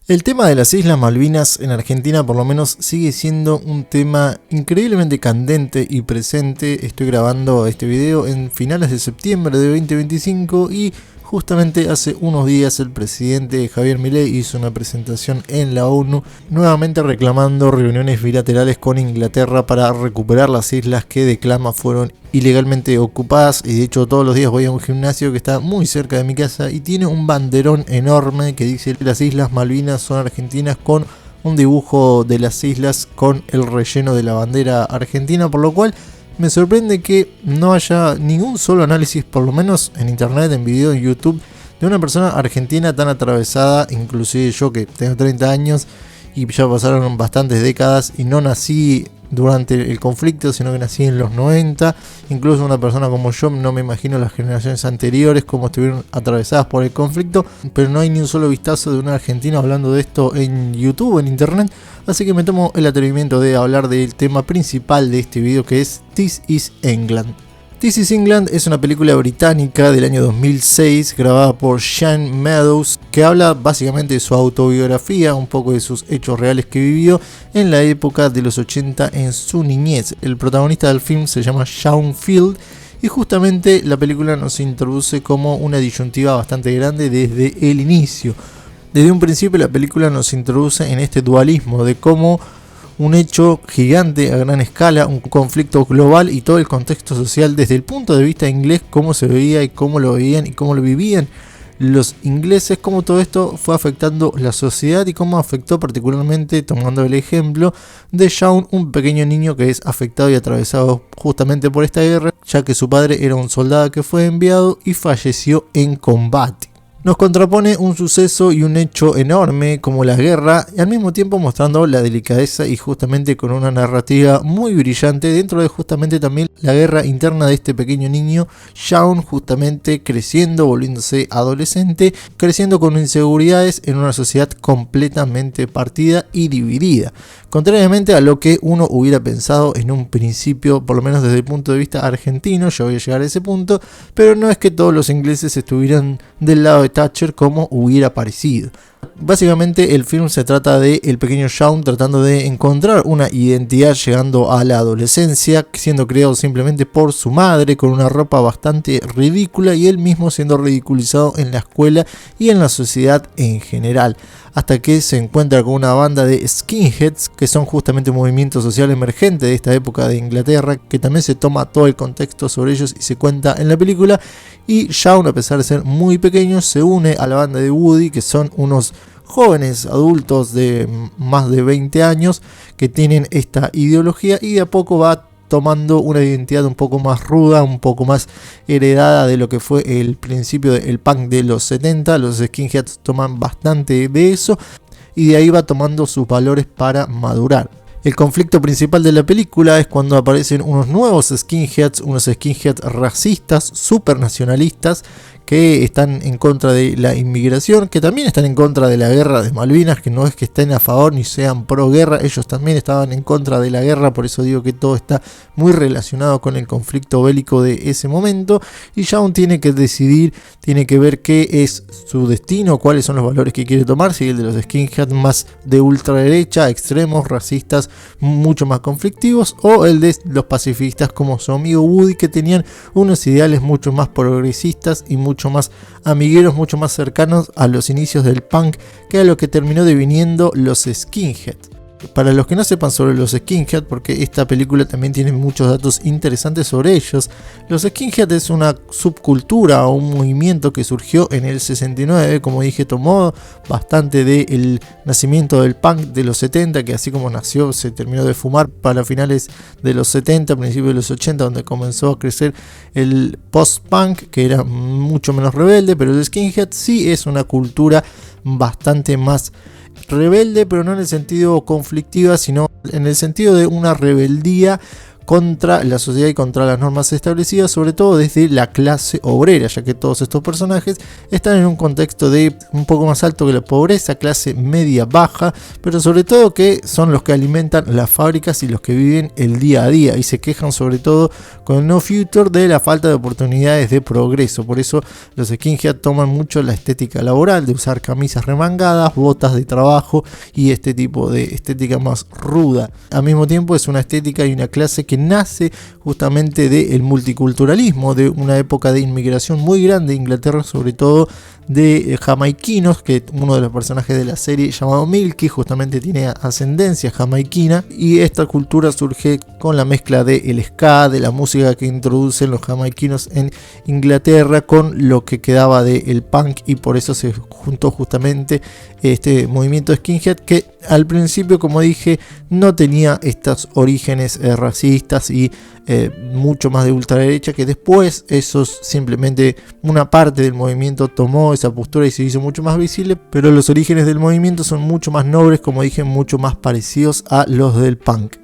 El tema de las Islas Malvinas en Argentina por lo menos sigue siendo un tema increíblemente candente y presente. Estoy grabando este video en finales de septiembre de 2025 y justamente hace unos días el presidente Javier Milei hizo una presentación en la ONU nuevamente reclamando reuniones bilaterales con Inglaterra para recuperar las islas que declama fueron ilegalmente ocupadas. Y de hecho todos los días voy a un gimnasio que está muy cerca de mi casa y tiene un banderón enorme que dice las Islas Malvinas son argentinas, con un dibujo de las islas con el relleno de la bandera argentina, por lo cual me sorprende que no haya ningún solo análisis, por lo menos en internet, en video, en YouTube, de una persona argentina tan atravesada. Inclusive yo, que tengo 30 años y ya pasaron bastantes décadas y no nací durante el conflicto, sino que nací en los 90. Incluso una persona como yo, no me imagino las generaciones anteriores cómo estuvieron atravesadas por el conflicto, pero no hay ni un solo vistazo de un argentino hablando de esto en YouTube o en internet. Así que me tomo el atrevimiento de hablar del tema principal de este video, que es This is England. This is England es una película británica del año 2006 grabada por Sean Meadows, que habla básicamente de su autobiografía, un poco de sus hechos reales que vivió en la época de los 80 en su niñez. El protagonista del film se llama Shaun Field y justamente la película nos introduce como una disyuntiva bastante grande desde el inicio. Desde un principio la película nos introduce en este dualismo de cómo un hecho gigante a gran escala, un conflicto global y todo el contexto social desde el punto de vista inglés, cómo se veía y cómo lo veían y cómo lo vivían los ingleses, cómo todo esto fue afectando la sociedad y cómo afectó particularmente, tomando el ejemplo de Shaun, un pequeño niño que es afectado y atravesado justamente por esta guerra, ya que su padre era un soldado que fue enviado y falleció en combate. Nos contrapone un suceso y un hecho enorme como la guerra, y al mismo tiempo mostrando la delicadeza y justamente con una narrativa muy brillante dentro de justamente también la guerra interna de este pequeño niño, Shaun, justamente creciendo, volviéndose adolescente, creciendo con inseguridades en una sociedad completamente partida y dividida. Contrariamente a lo que uno hubiera pensado en un principio, por lo menos desde el punto de vista argentino, yo voy a llegar a ese punto, pero no es que todos los ingleses estuvieran del lado de Thatcher como hubiera parecido. Básicamente el film se trata de el pequeño Shaun tratando de encontrar una identidad llegando a la adolescencia, siendo criado simplemente por su madre con una ropa bastante ridícula y él mismo siendo ridiculizado en la escuela y en la sociedad en general, hasta que se encuentra con una banda de skinheads, que son justamente un movimiento social emergente de esta época de Inglaterra, que también se toma todo el contexto sobre ellos y se cuenta en la película. Y Shaun, a pesar de ser muy pequeño, se une a la banda de Woody, que son unos jóvenes adultos de más de 20 años que tienen esta ideología, y de a poco va tomando una identidad un poco más ruda, un poco más heredada de lo que fue el principio del punk de los 70. Los skinheads toman bastante de eso y de ahí va tomando sus valores para madurar. El conflicto principal de la película es cuando aparecen unos nuevos skinheads, unos skinheads racistas, super nacionalistas, que están en contra de la inmigración, que también están en contra de la guerra de Malvinas, que no es que estén a favor ni sean pro guerra, ellos también estaban en contra de la guerra, por eso digo que todo está muy relacionado con el conflicto bélico de ese momento, y Shaun tiene que decidir, tiene que ver qué es su destino, cuáles son los valores que quiere tomar, si el de los skinheads más de ultraderecha, extremos, racistas, mucho más conflictivos, o el de los pacifistas como su amigo Woody, que tenían unos ideales mucho más progresistas y mucho más amigueros, mucho más cercanos a los inicios del punk que a lo que terminó deviniendo los skinheads. Para los que no sepan sobre los skinheads, porque esta película también tiene muchos datos interesantes sobre ellos, los skinheads es una subcultura o un movimiento que surgió en el 69, como dije, tomó bastante del nacimiento del punk de los 70, que así como nació se terminó de fumar para finales de los 70, principios de los 80, donde comenzó a crecer el post-punk, que era mucho menos rebelde, pero el skinhead sí es una cultura bastante más rebelde, pero no en el sentido conflictiva, sino en el sentido de una rebeldía contra la sociedad y contra las normas establecidas, sobre todo desde la clase obrera, ya que todos estos personajes están en un contexto de un poco más alto que la pobreza, clase media baja, pero sobre todo que son los que alimentan las fábricas y los que viven el día a día y se quejan sobre todo con el No Future de la falta de oportunidades de progreso. Por eso los skinhead toman mucho la estética laboral, de usar camisas remangadas, botas de trabajo y este tipo de estética más ruda. Al mismo tiempo es una estética y una clase que nace justamente del multiculturalismo, de una época de inmigración muy grande de Inglaterra, sobre todo de jamaiquinos, que uno de los personajes de la serie llamado Milky justamente tiene ascendencia jamaiquina, y esta cultura surge con la mezcla del ska, de la música que introducen los jamaiquinos en Inglaterra con lo que quedaba del punk, y por eso se juntó justamente este movimiento skinhead que al principio, como dije, no tenía estos orígenes racistas y mucho más de ultraderecha, que después esos simplemente una parte del movimiento tomó esa postura y se hizo mucho más visible, pero los orígenes del movimiento son mucho más nobles, como dije, mucho más parecidos a los del punk.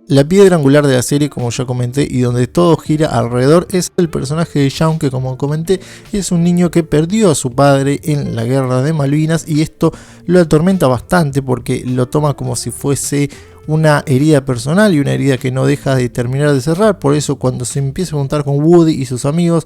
La piedra angular de la serie, como ya comenté, y donde todo gira alrededor, es el personaje de Shaun, que como comenté es un niño que perdió a su padre en la guerra de Malvinas, y esto lo atormenta bastante porque lo toma como si fuese una herida personal y una herida que no deja de terminar de cerrar. Por eso cuando se empieza a juntar con Woody y sus amigos,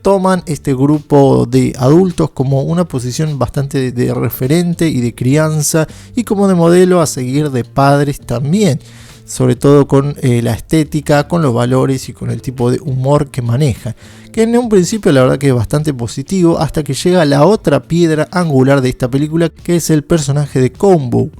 toman este grupo de adultos como una posición bastante de referente y de crianza y como de modelo a seguir de padres también, sobre todo con la estética, con los valores y con el tipo de humor que maneja, que en un principio la verdad que es bastante positivo, hasta que llega la otra piedra angular de esta película, que es el personaje de Combo.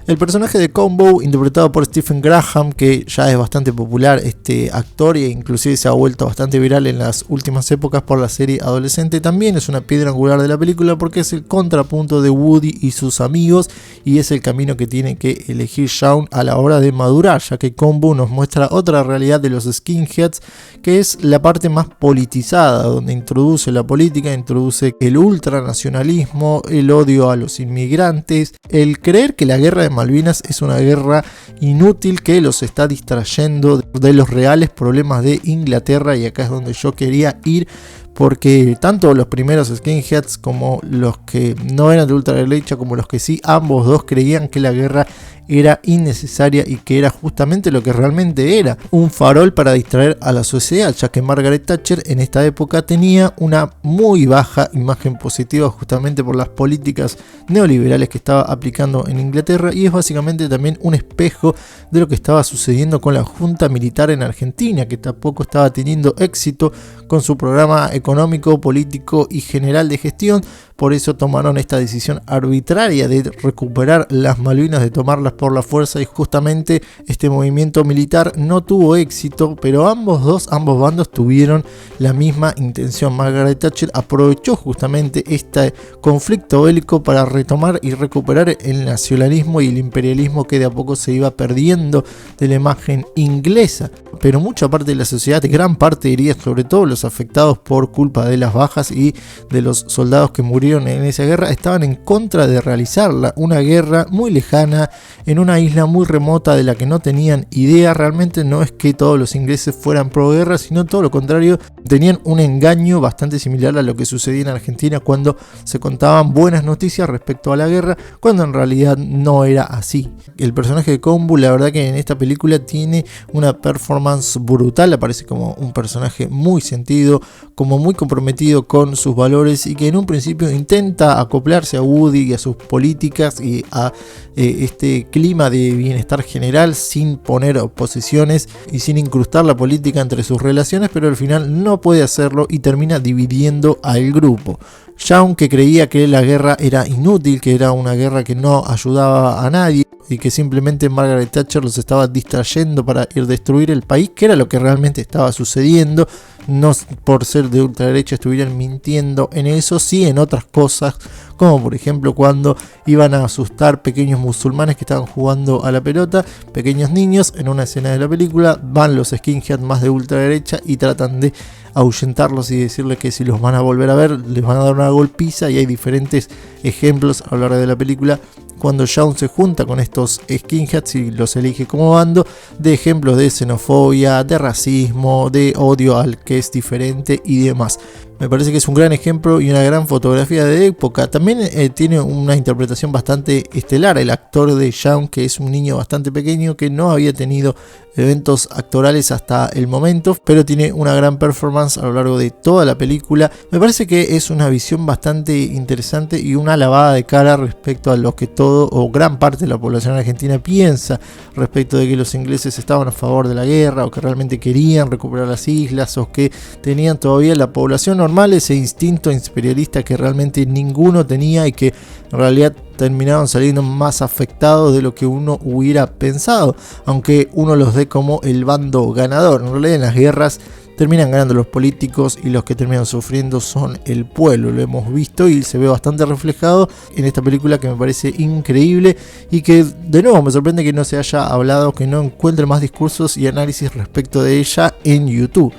El personaje de Combo, interpretado por Stephen Graham, que ya es bastante popular este actor e inclusive se ha vuelto bastante viral en las últimas épocas por la serie adolescente, también es una piedra angular de la película porque es el contrapunto de Woody y sus amigos y es el camino que tiene que elegir Shaun a la hora de madurar, ya que Combo nos muestra otra realidad de los skinheads, que es la parte más politizada, donde introduce la política, introduce el ultranacionalismo, el odio a los inmigrantes, el creer que la guerra de Malvinas es una guerra inútil que los está distrayendo de los reales problemas de Inglaterra, y acá es donde yo quería ir, porque tanto los primeros skinheads como los que no eran de ultraderecha como los que sí, ambos dos creían que la guerra era innecesaria y que era justamente lo que realmente era, un farol para distraer a la sociedad, ya que Margaret Thatcher en esta época tenía una muy baja imagen positiva justamente por las políticas neoliberales que estaba aplicando en Inglaterra, y es básicamente también un espejo de lo que estaba sucediendo con la junta militar en Argentina, que tampoco estaba teniendo éxito con su programa económico, político y general de gestión. Por eso tomaron esta decisión arbitraria de recuperar las Malvinas, de tomarlas por la fuerza, y justamente este movimiento militar no tuvo éxito, pero ambos bandos tuvieron la misma intención. Margaret Thatcher aprovechó justamente este conflicto bélico para retomar y recuperar el nacionalismo y el imperialismo que de a poco se iba perdiendo de la imagen inglesa. Pero mucha parte de la sociedad, gran parte diría, sobre todo los afectados por culpa de las bajas y de los soldados que murieron en esa guerra, estaban en contra de realizarla, una guerra muy lejana en una isla muy remota de la que no tenían idea. Realmente no es que todos los ingleses fueran pro guerra, sino todo lo contrario, tenían un engaño bastante similar a lo que sucedía en Argentina cuando se contaban buenas noticias respecto a la guerra, cuando en realidad no era así. El personaje de Combo, la verdad que en esta película tiene una performance brutal, aparece como un personaje muy sentido, como muy comprometido con sus valores, y que en un principio intenta acoplarse a Woody y a sus políticas y a este clima de bienestar general sin poner oposiciones y sin incrustar la política entre sus relaciones, pero al final no puede hacerlo y termina dividiendo al grupo. Shaun, que creía que la guerra era inútil, que era una guerra que no ayudaba a nadie y que simplemente Margaret Thatcher los estaba distrayendo para ir a destruir el país, que era lo que realmente estaba sucediendo. No por ser de ultraderecha estuvieran mintiendo en eso, sí en otras cosas, como por ejemplo cuando iban a asustar pequeños musulmanes que estaban jugando a la pelota, pequeños niños. En una escena de la película van los skinheads más de ultraderecha y tratan de ahuyentarlos y decirles que si los van a volver a ver les van a dar una golpiza, y hay diferentes ejemplos a lo largo de la película cuando Shaun se junta con estos skinheads y los elige como bando, de ejemplos de xenofobia, de racismo, de odio al que es diferente y demás. Me parece que es un gran ejemplo y una gran fotografía de época. También tiene una interpretación bastante estelar el actor de Shaun, que es un niño bastante pequeño que no había tenido eventos actorales hasta el momento, pero tiene una gran performance a lo largo de toda la película. Me parece que es una visión bastante interesante y una lavada de cara respecto a lo que todo o gran parte de la población argentina piensa respecto de que los ingleses estaban a favor de la guerra o que realmente querían recuperar las islas o que tenían todavía la población normal ese instinto imperialista que realmente ninguno tenía y que en realidad terminaron saliendo más afectados de lo que uno hubiera pensado, aunque uno los dé como el bando ganador. En realidad en las guerras terminan ganando los políticos y los que terminan sufriendo son el pueblo. Lo hemos visto y se ve bastante reflejado en esta película, que me parece increíble y que de nuevo me sorprende que no se haya hablado, que no encuentre más discursos y análisis respecto de ella en YouTube.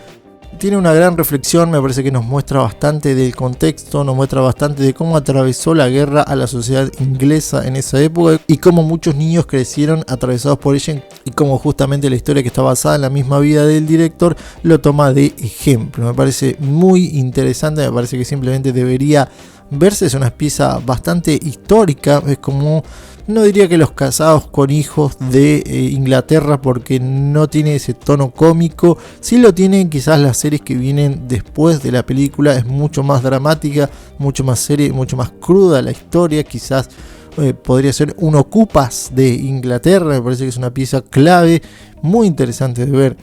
Tiene una gran reflexión, me parece que nos muestra bastante del contexto, nos muestra bastante de cómo atravesó la guerra a la sociedad inglesa en esa época y cómo muchos niños crecieron atravesados por ella y cómo justamente la historia, que está basada en la misma vida del director, lo toma de ejemplo. Me parece muy interesante, me parece que simplemente debería verse. Es una pieza bastante histórica, es como... No diría que Los casados con hijos de Inglaterra, porque no tiene ese tono cómico. Sí lo tienen quizás las series que vienen después de la película. Es mucho más dramática, mucho más seria, mucho más cruda la historia. Quizás podría ser un Ocupas de Inglaterra. Me parece que es una pieza clave, muy interesante de ver.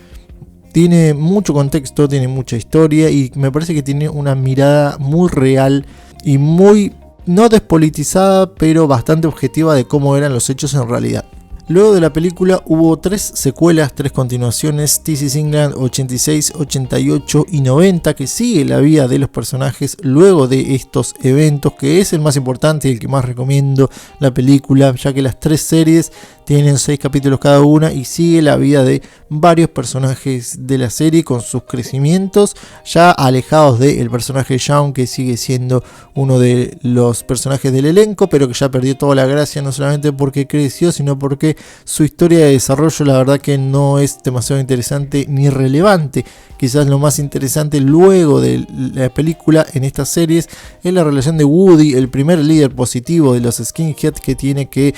Tiene mucho contexto, tiene mucha historia y me parece que tiene una mirada muy real y muy... no despolitizada, pero bastante objetiva de cómo eran los hechos en realidad. Luego de la película hubo 3 secuelas, 3 continuaciones: This Is England 86, 88 y 90, que sigue la vida de los personajes luego de estos eventos, que es el más importante y el que más recomiendo la película, ya que las 3 series tienen 6 capítulos cada una y sigue la vida de varios personajes de la serie con sus crecimientos, ya alejados del personaje de Shaun, que sigue siendo uno de los personajes del elenco, pero que ya perdió toda la gracia, no solamente porque creció, sino porque su historia de desarrollo la verdad que no es demasiado interesante ni relevante. Quizás lo más interesante luego de la película en estas series es la relación de Woody, el primer líder positivo de los skinheads, que tiene que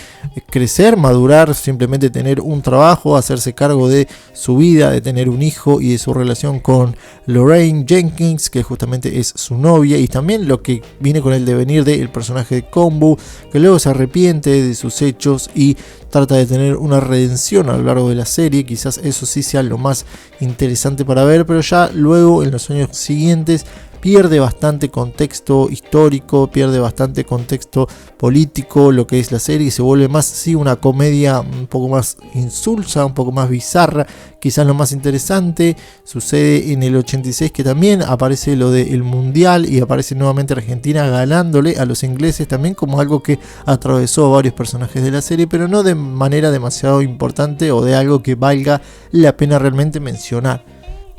crecer, madurar, simplemente tener un trabajo, hacerse cargo de su vida, de tener un hijo y de su relación con Lorraine Jenkins, que justamente es su novia, y también lo que viene con el devenir del personaje de Combo, que luego se arrepiente de sus hechos y trata de tener una redención a lo largo de la serie. Quizás eso sí sea lo más interesante para ver, pero ya luego en los años siguientes pierde bastante contexto histórico, pierde bastante contexto político lo que es la serie, y se vuelve más sí una comedia un poco más insulsa, un poco más bizarra. Quizás lo más interesante sucede en el 86, que también aparece lo del mundial y aparece nuevamente Argentina ganándole a los ingleses, también como algo que atravesó a varios personajes de la serie, pero no de manera demasiado importante o de algo que valga la pena realmente mencionar.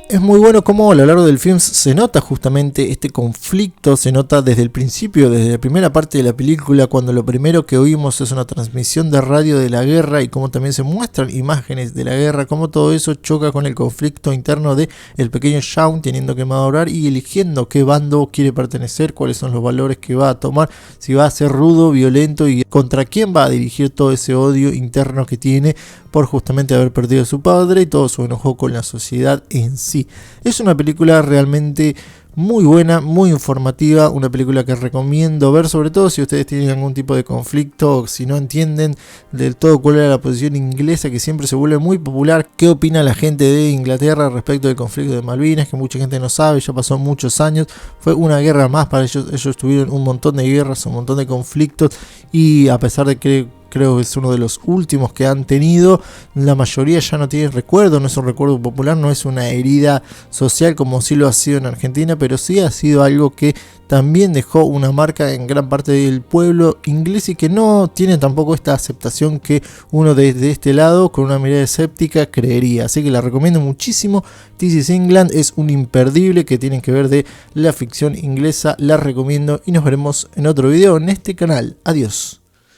Es muy bueno cómo a lo largo del film se nota justamente este conflicto, se nota desde el principio, desde la primera parte de la película, cuando lo primero que oímos es una transmisión de radio de la guerra y cómo también se muestran imágenes de la guerra, cómo todo eso choca con el conflicto interno de el pequeño Shaun teniendo que madurar y eligiendo qué bando quiere pertenecer, cuáles son los valores que va a tomar, si va a ser rudo, violento y contra quién va a dirigir todo ese odio interno que tiene por justamente haber perdido a su padre y todo su enojo con la sociedad en sí. Es una película realmente muy buena, muy informativa, una película que recomiendo ver, sobre todo si ustedes tienen algún tipo de conflicto o si no entienden del todo cuál era la posición inglesa, que siempre se vuelve muy popular. ¿Qué opina la gente de Inglaterra respecto del conflicto de Malvinas? Que mucha gente no sabe, ya pasó muchos años, fue una guerra más para ellos. Ellos tuvieron un montón de guerras, un montón de conflictos, y a pesar de que creo que es uno de los últimos que han tenido, la mayoría ya no tiene recuerdo, no es un recuerdo popular, no es una herida social como sí lo ha sido en Argentina, pero sí ha sido algo que también dejó una marca en gran parte del pueblo inglés y que no tiene tampoco esta aceptación que uno desde este lado con una mirada escéptica creería. Así que la recomiendo muchísimo. This Is England es un imperdible que tienen que ver de la ficción inglesa, la recomiendo y nos veremos en otro video en este canal. Adiós.